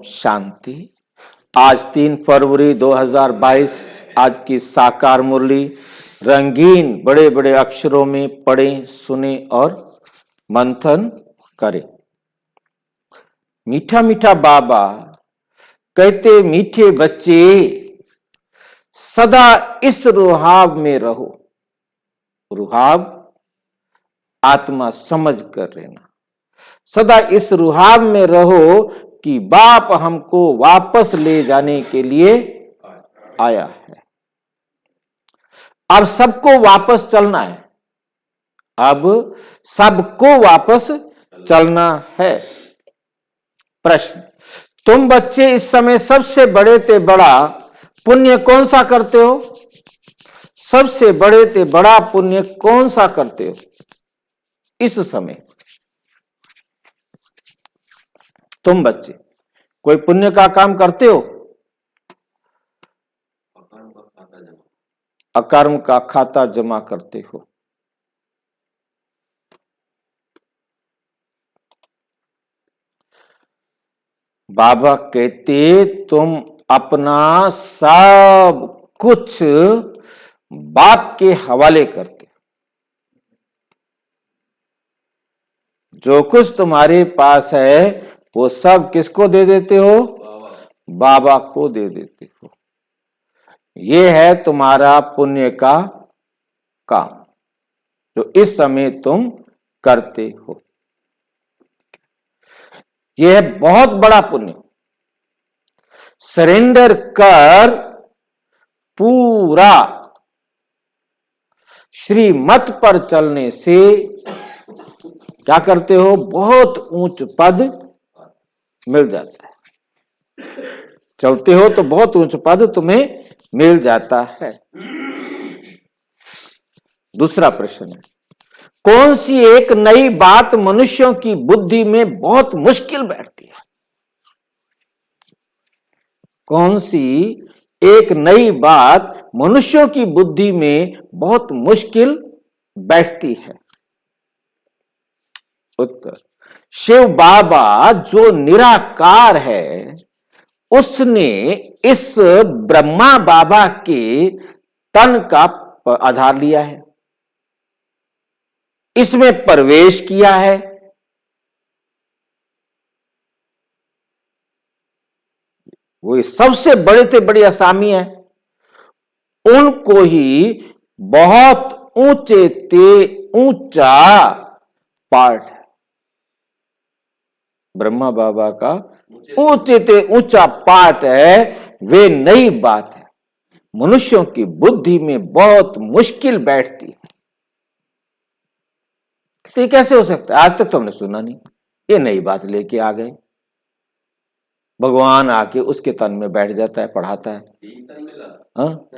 शांति। आज 3 फरवरी 2022, आज की साकार मुरली रंगीन बड़े बड़े अक्षरों में पढ़ें, सुने और मंथन करें। मीठा मीठा बाबा कहते, मीठे बच्चे सदा इस रुहाब में रहो। रुहाब आत्मा समझ कर रहना। सदा इस रुहाब में रहो कि बाप हमको वापस ले जाने के लिए आया है। अब सबको वापस चलना है। अब सबको वापस चलना है। प्रश्न, तुम बच्चे इस समय सबसे बड़े ते बड़ा पुण्य कौन सा करते हो? सबसे बड़े ते बड़ा पुण्य कौन सा करते हो इस समय? तुम बच्चे कोई पुण्य का काम करते हो? अकर्म का खाता जमा करते हो। बाबा कहते, तुम अपना सब कुछ बाप के हवाले करते हो। जो कुछ तुम्हारे पास है वो सब किसको दे देते हो? बाबा को दे देते हो। ये है तुम्हारा पुण्य का काम जो इस समय तुम करते हो। यह है बहुत बड़ा पुण्य। सरेंडर कर पूरा श्रीमत पर चलने से क्या करते हो? बहुत ऊंच पद मिल जाता है। चलते हो तो बहुत ऊंच पद तुम्हें मिल जाता है। दूसरा प्रश्न है, कौन सी एक नई बात मनुष्यों की बुद्धि में बहुत मुश्किल बैठती है? कौन सी एक नई बात मनुष्यों की बुद्धि में बहुत मुश्किल बैठती है? उत्तर, शिव बाबा जो निराकार है उसने इस ब्रह्मा बाबा के तन का आधार लिया है, इसमें प्रवेश किया है। वो सबसे बड़े से बड़ी असामी है, उनको ही बहुत ऊंचे ते ऊंचा पार्ट है। ब्रह्मा बाबा का ऊंचे ते ऊंचा पार्ट है। वे नई बात है, मनुष्यों की बुद्धि में बहुत मुश्किल बैठती है। तो कैसे हो सकता है? आज तक तो हमने सुना नहीं। ये नई बात लेके आ गए। भगवान आके उसके तन में बैठ जाता है, पढ़ाता है। हाँ?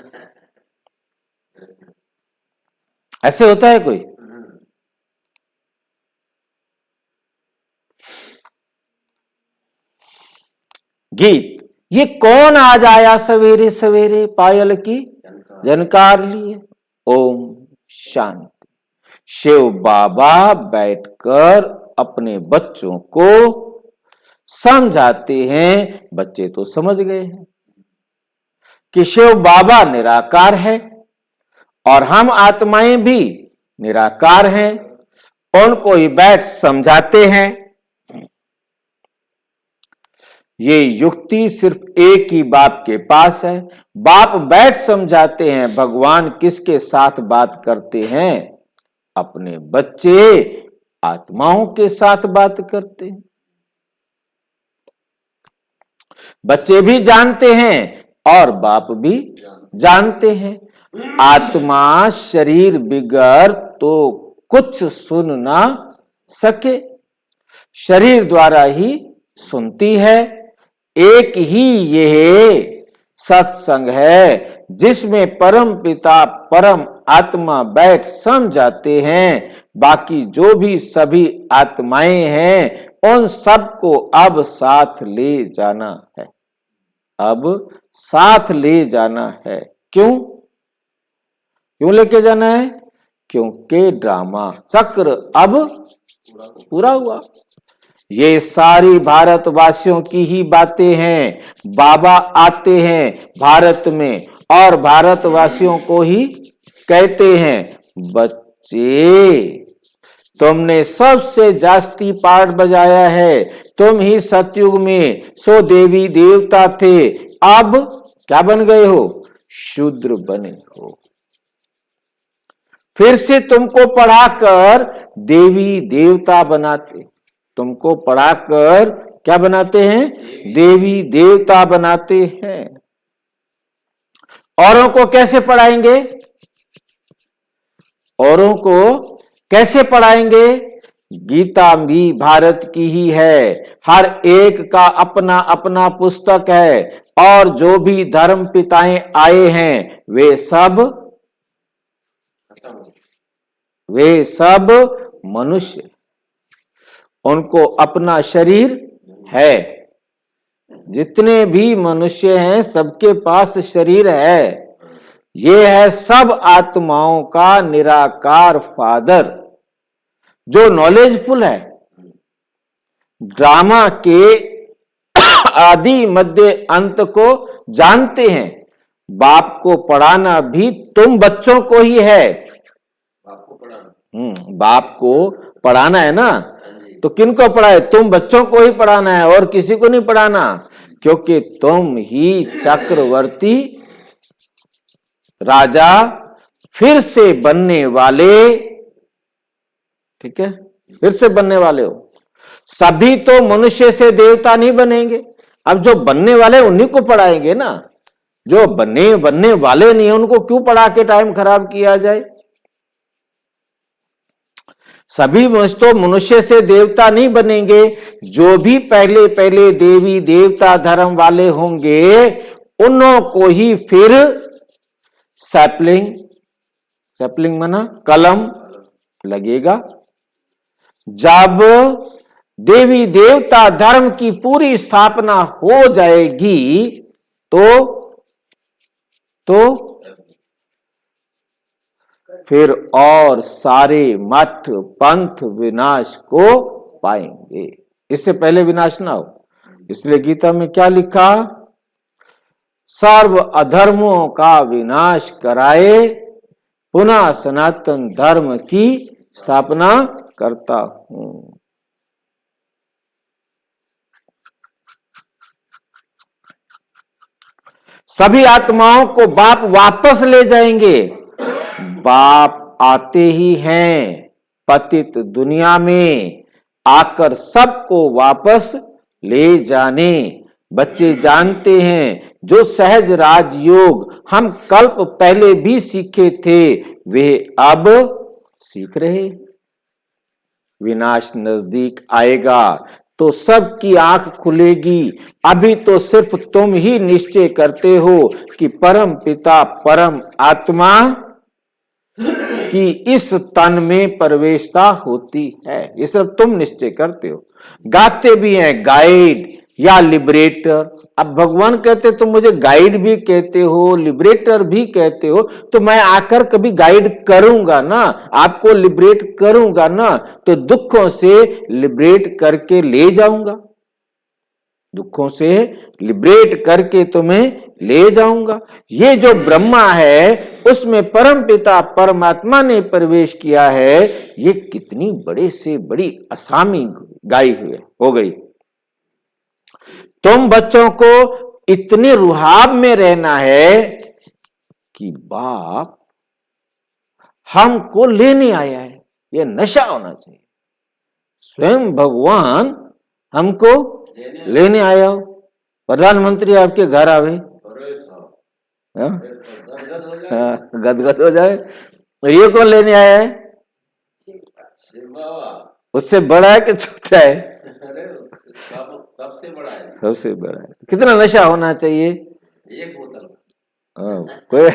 ऐसे होता है कोई? गीत, ये कौन आज आया सवेरे सवेरे पायल की जनकार लिए? ओम शांति। शिव बाबा बैठकर अपने बच्चों को समझाते हैं। बच्चे तो समझ गए हैं कि शिव बाबा निराकार है और हम आत्माएं भी निराकार हैं। उनको ही बैठ समझाते हैं। ये युक्ति सिर्फ एक ही बाप के पास है। बाप बैठ समझाते हैं। भगवान किसके साथ बात करते हैं? अपने बच्चे आत्माओं के साथ बात करते हैं। बच्चे भी जानते हैं और बाप भी जानते हैं। आत्मा शरीर बिगर तो कुछ सुन ना सके, शरीर द्वारा ही सुनती है। एक ही यह सत्संग है जिसमें परम पिता परम आत्मा बैठ समझाते हैं। बाकी जो भी सभी आत्माएं हैं उन सबको अब साथ ले जाना है। अब साथ ले जाना है। क्यों लेके जाना है? क्योंकि ड्रामा चक्र अब पूरा हुआ। ये सारी भारतवासियों की ही बातें हैं। बाबा आते हैं भारत में और भारतवासियों को ही कहते हैं, बच्चे तुमने सबसे जास्ती पार्ट बजाया है, तुम ही सतयुग में सो देवी देवता थे, अब क्या बन गए हो? शूद्र बने हो। फिर से तुमको पढ़ाकर देवी देवता बनाते, तुमको पढ़ाकर क्या बनाते हैं? देवी देवता बनाते हैं। औरों को कैसे पढ़ाएंगे? औरों को कैसे पढ़ाएंगे? गीता भी भारत की ही है, हर एक का अपना अपना पुस्तक है, और जो भी धर्म पिताएं आए हैं वे सब मनुष्य, उनको अपना शरीर है। जितने भी मनुष्य हैं सबके पास शरीर है। ये है सब आत्माओं का निराकार फादर, जो नॉलेजफुल है, ड्रामा के आदि मध्य अंत को जानते हैं। बाप को पढ़ाना भी तुम बच्चों को ही है। बाप को पढ़ाना है ना, तो किनको पढ़ाए? तुम बच्चों को ही पढ़ाना है और किसी को नहीं पढ़ाना, क्योंकि तुम ही चक्रवर्ती राजा फिर से बनने वाले, ठीक है, फिर से बनने वाले हो। सभी तो मनुष्य से देवता नहीं बनेंगे। अब जो बनने वाले उन्हीं को पढ़ाएंगे ना, जो बनने वाले नहीं है उनको क्यों पढ़ा के टाइम खराब किया जाए? सभी तो मनुष्य से देवता नहीं बनेंगे। जो भी पहले पहले देवी देवता धर्म वाले होंगे उन्हों को ही फिर सैपलिंग माना कलम लगेगा। जब देवी देवता धर्म की पूरी स्थापना हो जाएगी तो फिर और सारे मठ पंथ विनाश को पाएंगे। इससे पहले विनाश ना हो, इसलिए गीता में क्या लिखा? सर्व अधर्मों का विनाश कराए, पुनः सनातन धर्म की स्थापना करता हूं। सभी आत्माओं को बाप वापस ले जाएंगे। बाप आते ही हैं पतित दुनिया में आकर सबको वापस ले जाने। बच्चे जानते हैं जो सहज राजयोग हम कल्प पहले भी सीखे थे वे अब सीख रहे। विनाश नजदीक आएगा तो सबकी आंख खुलेगी। अभी तो सिर्फ तुम ही निश्चय करते हो कि परम पिता परम आत्मा कि इस तन में प्रवेशता होती है। ये सिर्फ तुम निश्चय करते हो। गाते भी हैं गाइड या लिबरेटर। अब भगवान कहते तुम मुझे गाइड भी कहते हो, लिबरेटर भी कहते हो, तो मैं आकर कभी गाइड करूंगा ना, आपको लिबरेट करूंगा ना, तो दुखों से लिबरेट करके ले जाऊंगा, दुखों से लिबरेट करके तुम्हें ले जाऊंगा। ये जो ब्रह्मा है उसमें परम पिता परमात्मा ने प्रवेश किया है। ये कितनी बड़े से बड़ी असामी गाई हुई हो गई। तुम बच्चों को इतने रुहाब में रहना है कि बाप हमको लेने आया है, ये नशा होना चाहिए। स्वयं भगवान हमको लेने आया हो, प्रधानमंत्री आपके घर आवे, गदगद हो जाए। ये कौन लेने आया है? उससे बड़ा है कि छोटा है? सबसे बड़ा है, सबसे बड़ा है। कितना नशा होना चाहिए? एक बोतल। कोई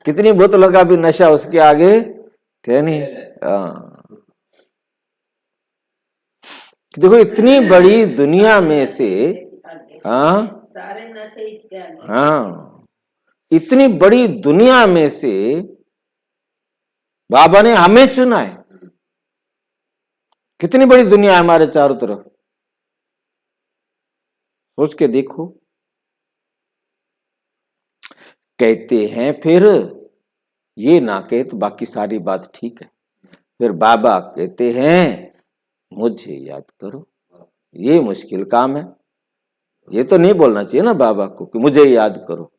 कितनी बोतलों का भी नशा उसके आगे थे नहीं। देखो इतनी बड़ी दुनिया में से, सारे नशे इसके आगे। इतनी बड़ी दुनिया में से बाबा ने हमें चुना है। कितनी बड़ी दुनिया है हमारे चारों तरफ, सोच के देखो। कहते हैं फिर ये ना कहे तो बाकी सारी बात ठीक है। फिर बाबा कहते हैं मुझे याद करो, ये मुश्किल काम है। ये तो नहीं बोलना चाहिए ना बाबा को कि मुझे याद करो,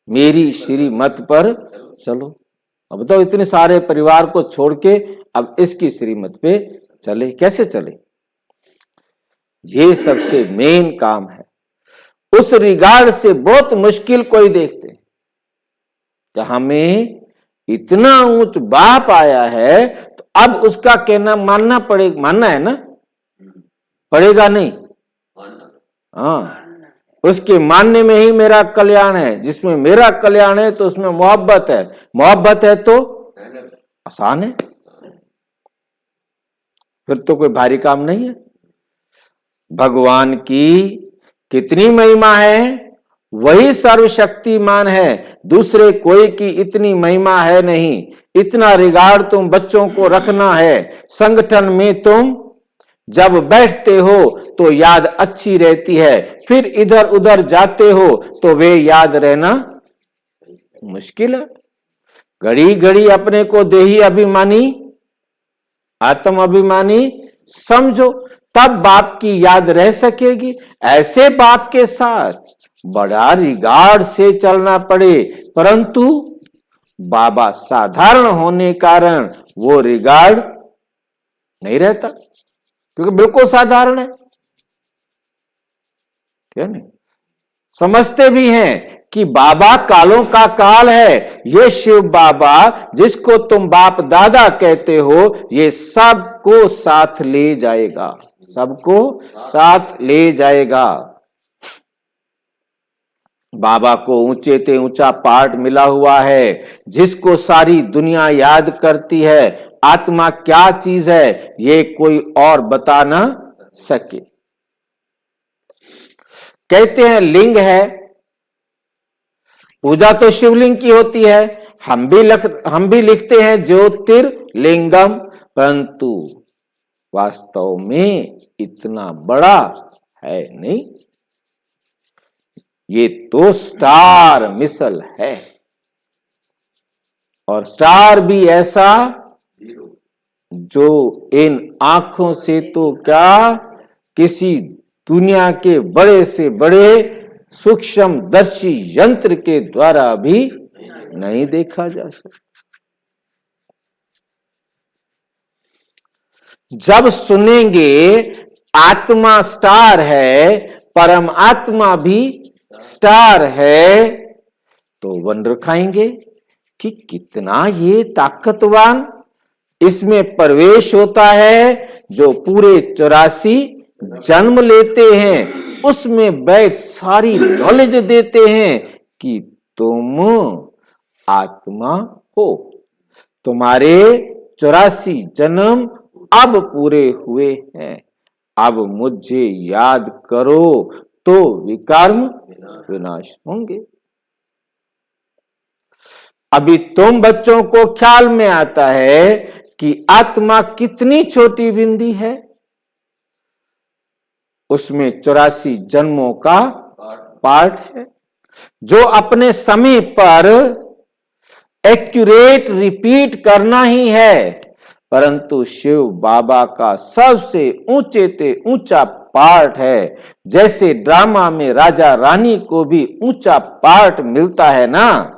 मेरी श्रीमत पर चलो। अब तो इतने सारे परिवार को छोड़ के अब इसकी श्रीमत पे चले, कैसे चले? ये सबसे मेन काम है। उस रिगार्ड से बहुत मुश्किल कोई देखते हैं कि हमें इतना ऊंच बाप आया है तो अब उसका कहना मानना पड़ेगा। मानना है ना, पड़ेगा नहीं? हाँ, उसके मानने में ही मेरा कल्याण है। जिसमें मेरा कल्याण है तो उसमें मोहब्बत है। मोहब्बत है तो आसान है, फिर तो कोई भारी काम नहीं है। भगवान की कितनी महिमा है, वही सर्वशक्तिमान है, दूसरे कोई की इतनी महिमा है नहीं। इतना रिगार्ड तुम बच्चों को रखना है। संगठन में तुम जब बैठते हो तो याद अच्छी रहती है, फिर इधर उधर जाते हो तो वे याद रहना मुश्किल है। घड़ी घड़ी अपने को देही अभिमानी, आत्म अभिमानी समझो, तब बाप की याद रह सकेगी। ऐसे बाप के साथ बड़ा रिगार्ड से चलना पड़े, परंतु बाबा साधारण होने कारण वो रिगार्ड नहीं रहता, क्योंकि बिल्कुल साधारण है। क्या नहीं समझते भी हैं कि बाबा कालों का काल है। ये शिव बाबा जिसको तुम बाप दादा कहते हो, ये सबको साथ ले जाएगा, सबको साथ ले जाएगा। बाबा को ऊंचे ते ऊंचा पार्ट मिला हुआ है, जिसको सारी दुनिया याद करती है। आत्मा क्या चीज है ये कोई और बता ना सके। कहते हैं लिंग है, पूजा तो शिवलिंग की होती है। हम भी लिखते हैं ज्योतिर्लिंगम, परंतु वास्तव में इतना बड़ा है नहीं। ये तो स्टार मिसल है, और स्टार भी ऐसा जो इन आंखों से तो क्या किसी दुनिया के बड़े से बड़े सूक्ष्म दर्शी यंत्र के द्वारा भी नहीं देखा जा सकता। जब सुनेंगे आत्मा स्टार है, परम आत्मा भी स्टार है, तो वंडर खाएंगे कि कितना ये ताकतवान इसमें प्रवेश होता है। जो पूरे 84 जन्म लेते हैं, उसमें बैठ सारी नॉलेज देते हैं कि तुम आत्मा हो, तुम्हारे 84 जन्म अब पूरे हुए हैं, अब मुझे याद करो तो विकर्म विनाश होंगे। अभी तुम बच्चों को ख्याल में आता है कि आत्मा कितनी छोटी बिंदी है, उसमें 84 जन्मों का पार्ट है, जो अपने समय पर एक्यूरेट रिपीट करना ही है। परंतु शिव बाबा का सबसे ऊंचे ते ऊंचा पार्ट है। जैसे ड्रामा में राजा रानी को भी ऊंचा पार्ट मिलता है ना,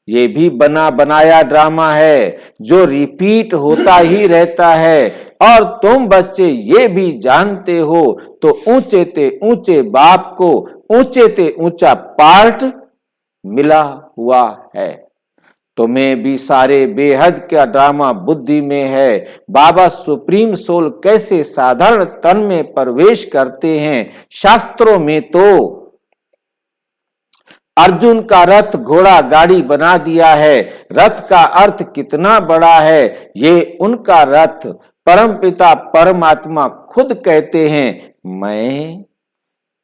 ये भी बना बनाया ड्रामा है जो रिपीट होता ही रहता है। और तुम बच्चे ये भी जानते हो, तो ऊंचे ते ऊंचे बाप को ऊंचे ते ऊंचा पार्ट मिला हुआ है। तुम्हें भी सारे बेहद का ड्रामा बुद्धि में है। बाबा सुप्रीम सोल कैसे साधारण तन में प्रवेश करते हैं, शास्त्रों में तो अर्जुन का रथ घोड़ा गाड़ी बना दिया है। रथ का अर्थ कितना बड़ा है, ये उनका रथ परमपिता परमात्मा खुद कहते हैं, मैं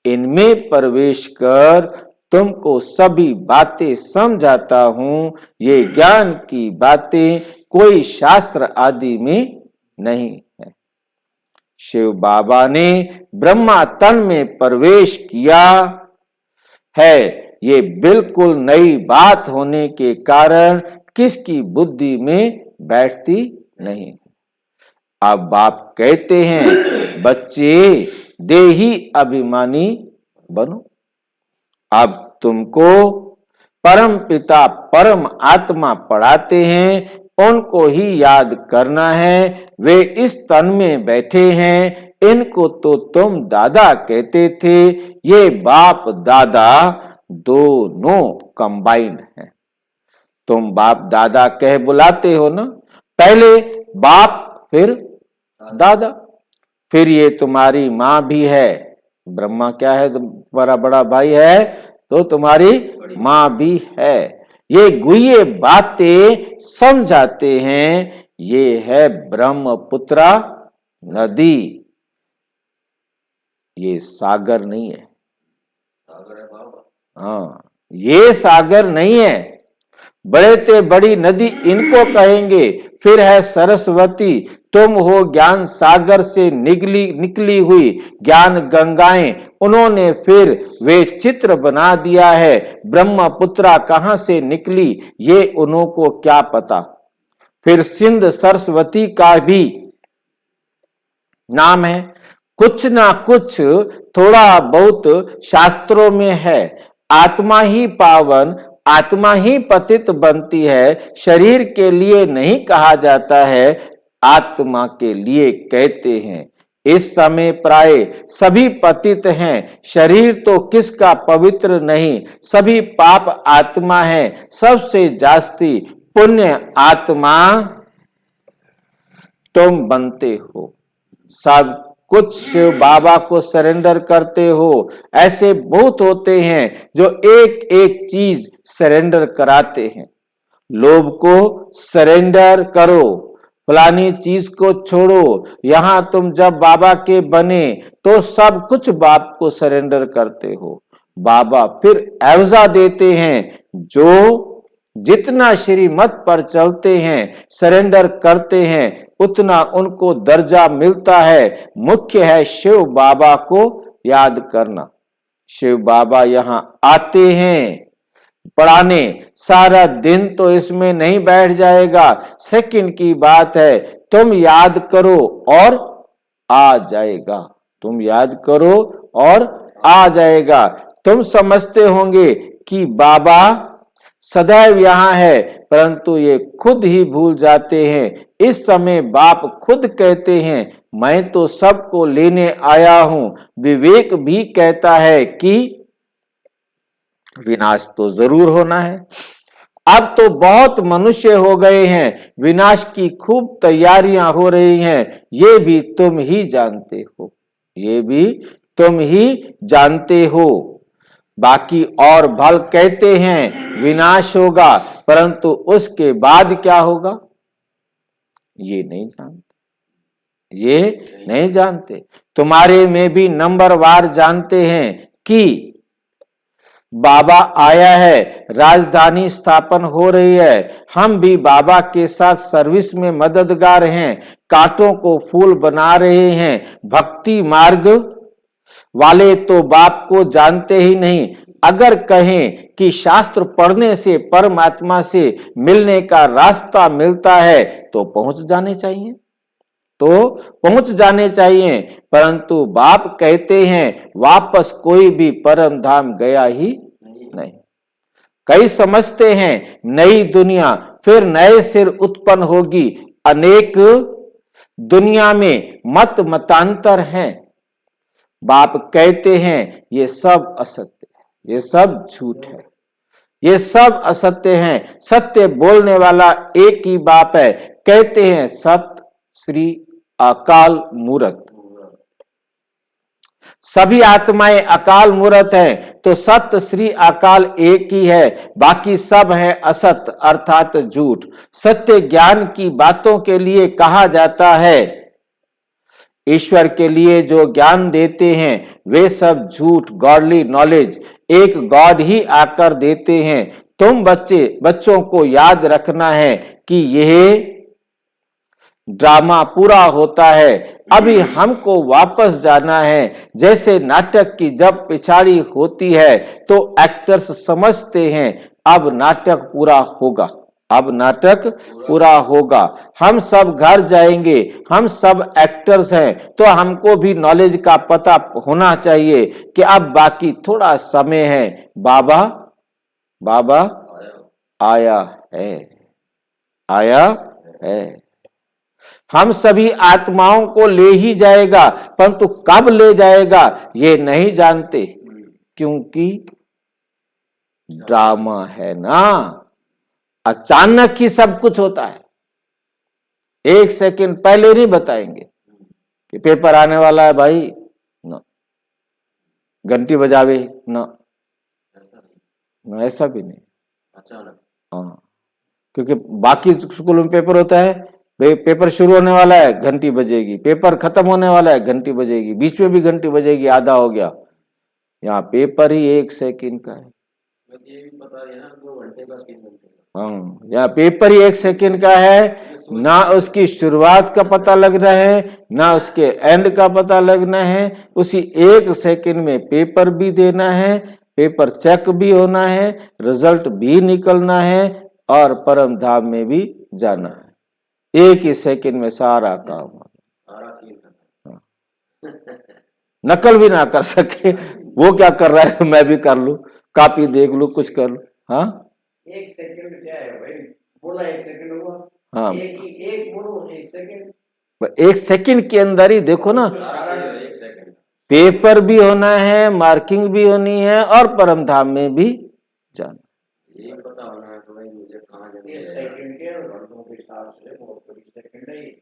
इनमें प्रवेश कर तुमको सभी बातें समझाता हूं। ये ज्ञान की बातें कोई शास्त्र आदि में नहीं है। शिव बाबा ने ब्रह्मा तन में प्रवेश किया है, ये बिल्कुल नई बात होने के कारण किसकी बुद्धि में बैठती नहीं। अब बाप कहते हैं बच्चे देही अभिमानी बनो। अब तुमको परम पिता परम आत्मा पढ़ाते हैं, उनको ही याद करना है। वे इस तन में बैठे हैं, इनको तो तुम दादा कहते थे। ये बाप दादा दोनों कंबाइंड हैं। तुम बाप दादा कह बुलाते हो ना, पहले बाप फिर दादा, फिर ये तुम्हारी माँ भी है। ब्रह्मा क्या है? तुम्हारा बड़ा भाई है, तो तुम्हारी माँ भी है। ये गुह्य बातें समझाते हैं। ये है ब्रह्मपुत्रा नदी, ये सागर नहीं है। सागर है बाबा। हाँ, ये सागर नहीं है। बड़े ते बड़ी नदी इनको कहेंगे। फिर है सरस्वती, तुम हो ज्ञान सागर से निकली हुई ज्ञान गंगाएं। उन्होंने फिर वे चित्र बना दिया है। ब्रह्मपुत्रा कहां से निकली ये उन्हों को क्या पता। फिर सिंध सरस्वती का भी नाम है। कुछ ना कुछ थोड़ा बहुत शास्त्रों में है। आत्मा ही पावन, आत्मा ही पतित बनती है। शरीर के लिए नहीं कहा जाता है, आत्मा के लिए कहते हैं। इस समय प्राय सभी पतित हैं। शरीर तो किसका पवित्र नहीं, सभी पाप आत्मा है। सबसे जास्ती पुण्य आत्मा तुम बनते हो। सब कुछ शिव बाबा को सरेंडर करते हो। ऐसे बहुत होते हैं जो एक एक चीज सरेंडर कराते हैं। लोभ को सरेंडर करो, फलानी चीज को छोड़ो। यहां तुम जब बाबा के बने तो सब कुछ बाप को सरेंडर करते हो। बाबा फिर एवजा देते हैं, जो जितना श्रीमत पर चलते हैं, सरेंडर करते हैं, उतना उनको दर्जा मिलता है। मुख्य है शिव बाबा को याद करना। शिव बाबा यहाँ आते हैं पढ़ाने, सारा दिन तो इसमें नहीं बैठ जाएगा। सेकंड की बात है, तुम याद करो और आ जाएगा। तुम याद करो और आ जाएगा। तुम समझते होंगे कि बाबा सदैव यहाँ है, परंतु ये खुद ही भूल जाते हैं। इस समय बाप खुद कहते हैं, मैं तो सबको लेने आया हूं। विवेक भी कहता है कि विनाश तो जरूर होना है। अब तो बहुत मनुष्य हो गए हैं, विनाश की खूब तैयारियां हो रही हैं। ये भी तुम ही जानते हो, ये भी तुम ही जानते हो। बाकी और भल कहते हैं विनाश होगा, परंतु उसके बाद क्या होगा ये नहीं जानते, ये नहीं जानते। तुम्हारे में भी नंबरवार जानते हैं कि बाबा आया है, राजधानी स्थापन हो रही है। हम भी बाबा के साथ सर्विस में मददगार हैं, कांटों को फूल बना रहे हैं। भक्ति मार्ग वाले तो बाप को जानते ही नहीं। अगर कहें कि शास्त्र पढ़ने से परमात्मा से मिलने का रास्ता मिलता है तो पहुंच जाने चाहिए, तो पहुंच जाने चाहिए। परंतु बाप कहते हैं वापस कोई भी परम धाम गया ही नहीं। कई समझते हैं नई दुनिया फिर नए सिर उत्पन्न होगी। अनेक दुनिया में मत मतांतर हैं। बाप कहते हैं ये सब असत्य है, ये सब झूठ है, ये सब असत्य हैं। सत्य बोलने वाला एक ही बाप है। कहते हैं सत श्री अकाल मूर्त। सभी आत्माएं अकाल मूर्त हैं, तो सत्य श्री अकाल एक ही है। बाकी सब है असत अर्थात झूठ। सत्य ज्ञान की बातों के लिए कहा जाता है। ईश्वर के लिए जो ज्ञान देते हैं वे सब झूठ, गॉडली नॉलेज। एक गॉड ही आकर देते हैं। तुम बच्चों को याद रखना है कि यह ड्रामा पूरा होता है, अभी हमको वापस जाना है। जैसे नाटक की जब पिछाड़ी होती है तो एक्टर्स समझते हैं अब नाटक पूरा होगा, अब नाटक पूरा होगा, हम सब घर जाएंगे, हम सब एक्टर्स हैं, तो हमको भी नॉलेज का पता होना चाहिए कि अब बाकी थोड़ा समय है, बाबा बाबा आया है, आया है। हम सभी आत्माओं को ले ही जाएगा, परंतु कब ले जाएगा ये नहीं जानते, क्योंकि ड्रामा है ना, अचानक ही सब कुछ होता है। एक सेकंड पहले नहीं बताएंगे कि पेपर आने वाला है भाई, ना घंटी बजावे ना, ऐसा भी नहीं। अचानक हाँ, क्योंकि बाकी स्कूल में पेपर होता है, पेपर शुरू होने वाला है घंटी बजेगी, पेपर खत्म होने वाला है घंटी बजेगी, बीच में भी घंटी बजेगी, आधा हो गया। यहाँ पेपर ही 1 सेकंड का है। ये भी पता है ना, 2 घंटे का 3 घंटे का। हाँ, यहाँ पेपर ही 1 सेकंड का है, ना उसकी शुरुआत का पता लग रहा है ना उसके एंड का पता लगना है। उसी 1 सेकंड में पेपर भी देना है, पेपर चेक भी होना है, रिजल्ट भी निकलना है और परम धाम में भी जाना है। 1 ही सेकंड में सारा काम, हाँ। नकल भी ना कर सके, वो क्या कर रहा है मैं भी कर लूं, कॉपी देख लूं, कुछ कर लूं। हाँ 1 सेकंड क्या है भाई, बोला 1 सेकंड हुआ। हाँ, एक बोलो 1 सेकंड, 1 सेकंड के अंदर ही देखो ना, 1 सेकंड पेपर भी होना है, मार्किंग भी होनी है और परम धाम में भी जाना। ये पता होना है तो भाई मुझे कहाँ जाना है। 1 सेकंड के और घंटों के हिसाब से बहुत बड़ी सेकंड है ये।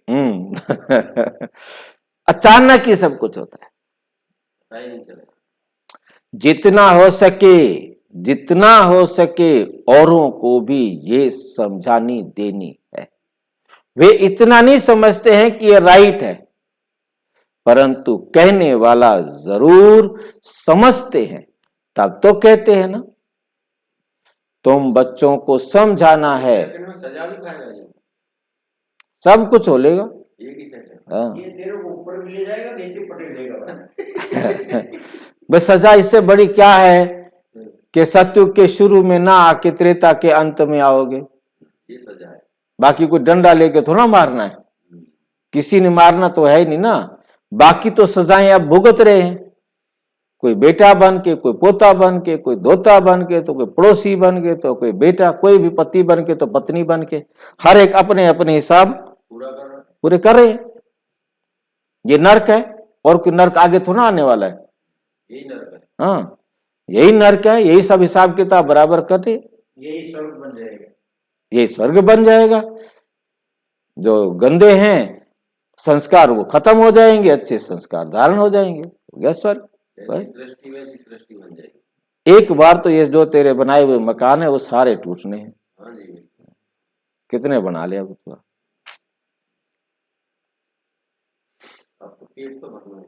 अचानक ही सब कुछ होता है। पता ही नहीं चलेगा। जितना हो सके औरों को भी ये समझानी देनी है। वे इतना नहीं समझते हैं कि ये राइट है, परंतु कहने वाला जरूर समझते हैं, तब तो कहते हैं ना। तुम बच्चों को समझाना है, सेकंड में सजा भी खाएगा ये, सब कुछ हो लेगा। 1 ही सेकंड। हाँ। ये तेरे को ऊपर भी ले जाएगा, नीचे पटक देगा। बस सजा इससे बड़ी क्या है कि सत्युग के शुरू में ना आके त्रेता के अंत में आओगे। ये सजा है। बाकी कोई डंडा लेके थोड़ा मारना है, किसी ने मारना तो है ही नहीं ना। बाकी तो सजाएं अब भुगत रहे हैं, कोई बेटा बन के, कोई पोता बन के, कोई दोता बन के, तो कोई पड़ोसी बन के, तो कोई बेटा, कोई भी पति बन के, तो पत्नी बन के, हर एक अपने अपने हिसाब पूरे कर रहे हैं। ये नर्क है, और कोई नर्क आगे थोड़ा आने वाला है। यही नर्क है। हाँ, यही नर्क है, यही सब हिसाब किताब बराबर कर रहे, यही स्वर्ग बन जाएगा, यही स्वर्ग बन जाएगा। जो गंदे हैं संस्कार वो खत्म हो जाएंगे, अच्छे संस्कार धारण हो जाएंगे, हो गया स्वर्ग। जैसी दृष्टि वैसी सृष्टि बन जाएगी। एक बार तो ये जो तेरे बनाए हुए मकान है वो सारे टूटने हैं। हाँ जी, कितने बना लिया अब तो। आपको पेट तो भरना है।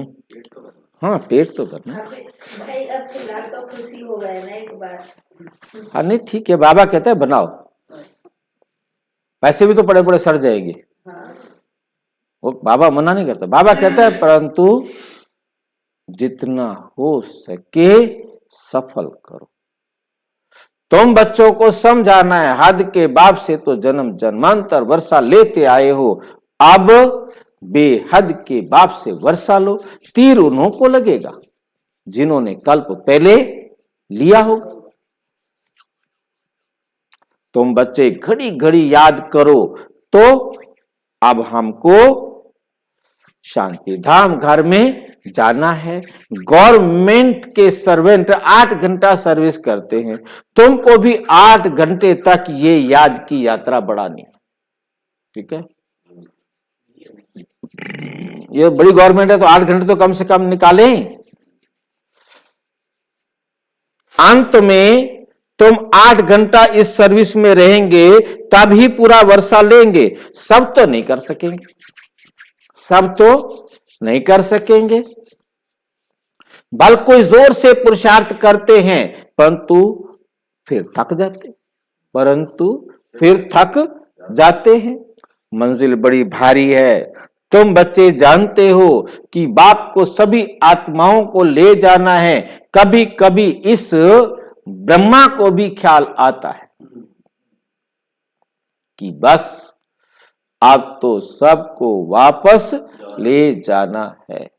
पेट तो भरना। हाँ, पेट तो भरना। भाई अब फिलहाल तो खुशी हो गए ना एक बार। हाँ नहीं ठीक है, बाबा कहता है बनाओ, पैसे भी तो बड़े बड़े सड़ जाएंगे। हाँ। वो बाबा मना नहीं करता, बाबा कहता है परंतु जितना हो सके सफल करो। तुम बच्चों को समझाना है, हद के बाप से तो जन्म जन्मांतर वर्षा लेते आए हो, अब बेहद के बाप से वर्षा लो। तीर उन्हों को लगेगा जिन्होंने कल्प पहले लिया होगा। तुम बच्चे घड़ी घड़ी याद करो, तो अब हमको शांति धाम घर में जाना है। गवर्नमेंट के सर्वेंट 8 घंटा सर्विस करते हैं, तुमको भी 8 घंटे तक ये याद की यात्रा बढ़ानी, ठीक है। ये बड़ी गवर्नमेंट है तो 8 घंटे तो कम से कम निकालें। अंत में तुम 8 घंटा इस सर्विस में रहेंगे, तभी पूरा वर्षा लेंगे। सब तो नहीं कर सकेंगे, सब तो नहीं कर सकेंगे। बल कोई जोर से पुरुषार्थ करते हैं परंतु फिर थक जाते हैं। मंजिल बड़ी भारी है। तुम बच्चे जानते हो कि बाप को सभी आत्माओं को ले जाना है। कभी कभी इस ब्रह्मा को भी ख्याल आता है कि बस अब तो सबको वापस ले जाना है।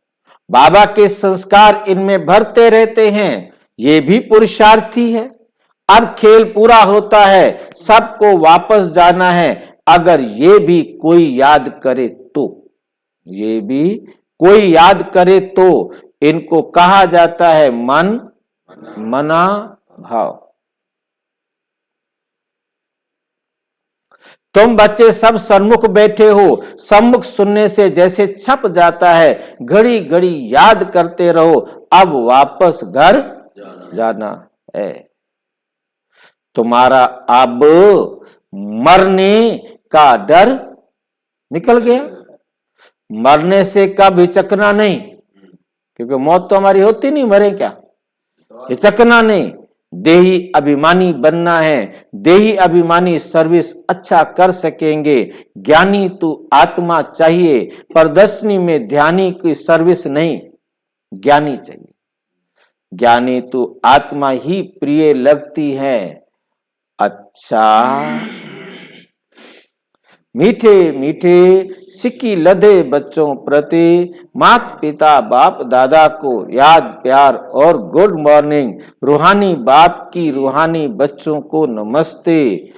बाबा के संस्कार इनमें भरते रहते हैं। ये भी पुरुषार्थी है। अब खेल पूरा होता है, सबको वापस जाना है। अगर ये भी कोई याद करे तो, ये भी कोई याद करे तो इनको कहा जाता है मन मना भाव। तुम बच्चे सब सन्मुख बैठे हो। सम्मुख सुनने से जैसे छप जाता है, घड़ी घड़ी याद करते रहो, अब वापस घर जाना है। तुम्हारा अब मरने का डर निकल गया। मरने से कब हिचकना नहीं, क्योंकि मौत तो हमारी होती नहीं, मरे क्या, हिचकना नहीं। देही अभिमानी बनना है। देही अभिमानी सर्विस अच्छा कर सकेंगे। ज्ञानी तू आत्मा चाहिए, प्रदर्शनी में ध्यानी की सर्विस नहीं, ज्ञानी चाहिए। ज्ञानी तू आत्मा ही प्रिय लगती है। अच्छा, मीठे मीठे सिक्की लदे बच्चों प्रति माता पिता बाप दादा को याद प्यार और गुड मॉर्निंग। रूहानी बाप की रूहानी बच्चों को नमस्ते।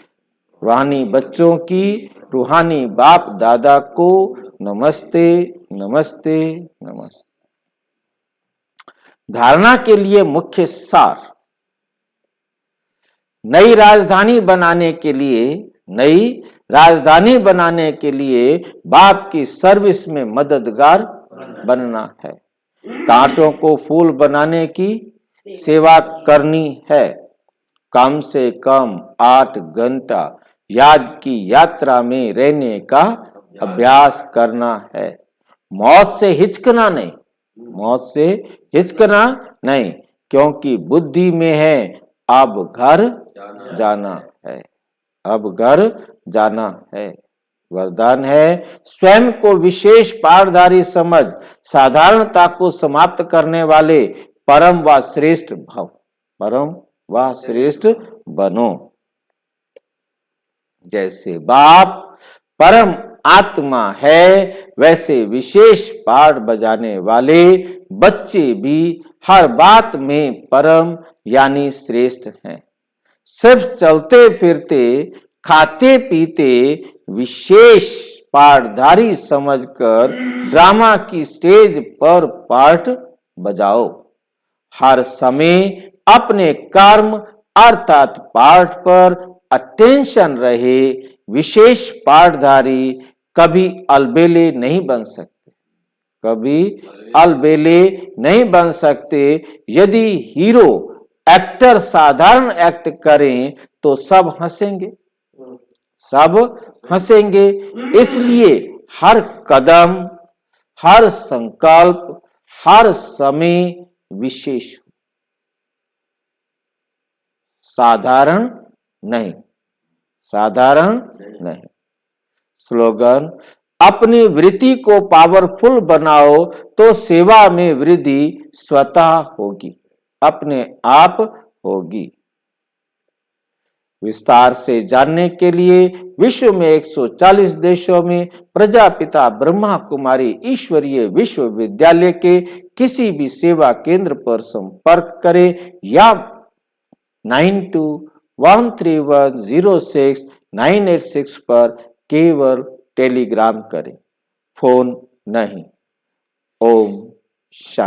रूहानी बच्चों की रूहानी बाप दादा को नमस्ते नमस्ते नमस्ते। धारणा के लिए मुख्य सार। नई राजधानी बनाने के लिए, नई राजधानी बनाने के लिए बाप की सर्विस में मददगार बनना है। कांटों को फूल बनाने की सेवा करनी है। कम से कम 8 घंटा याद की यात्रा में रहने का अभ्यास करना है। मौत से हिचकना नहीं, मौत से हिचकना नहीं, क्योंकि बुद्धि में है अब घर जाना है, अब घर जाना है। वरदान है स्वयं को विशेष पारधारी समझ, साधारणता को समाप्त करने वाले परम व श्रेष्ठ भव, परम व श्रेष्ठ बनो। जैसे बाप परम आत्मा है, वैसे विशेष पाठ बजाने वाले बच्चे भी हर बात में परम यानी श्रेष्ठ हैं। सिर्फ चलते फिरते खाते पीते विशेष पाठधारी समझकर ड्रामा की स्टेज पर पाठ बजाओ। हर समय अपने कर्म अर्थात पाठ पर अटेंशन रहे। विशेष पाठधारी कभी अलबेले नहीं बन सकते, कभी अलबेले नहीं बन सकते। यदि हीरो एक्टर साधारण एक्ट करें तो सब हंसेंगे, सब हंसेंगे। इसलिए हर कदम, हर संकल्प, हर समय विशेष, साधारण नहीं, साधारण नहीं। स्लोगन, अपनी वृत्ति को पावरफुल बनाओ तो सेवा में वृद्धि स्वतः होगी, अपने आप होगी। विस्तार से जानने के लिए विश्व में 140 देशों में प्रजापिता ब्रह्मा कुमारी ईश्वरीय विश्वविद्यालय के किसी भी सेवा केंद्र पर संपर्क करें या 9213106986 पर केवल टेलीग्राम करें, फोन नहीं। ओम शांति।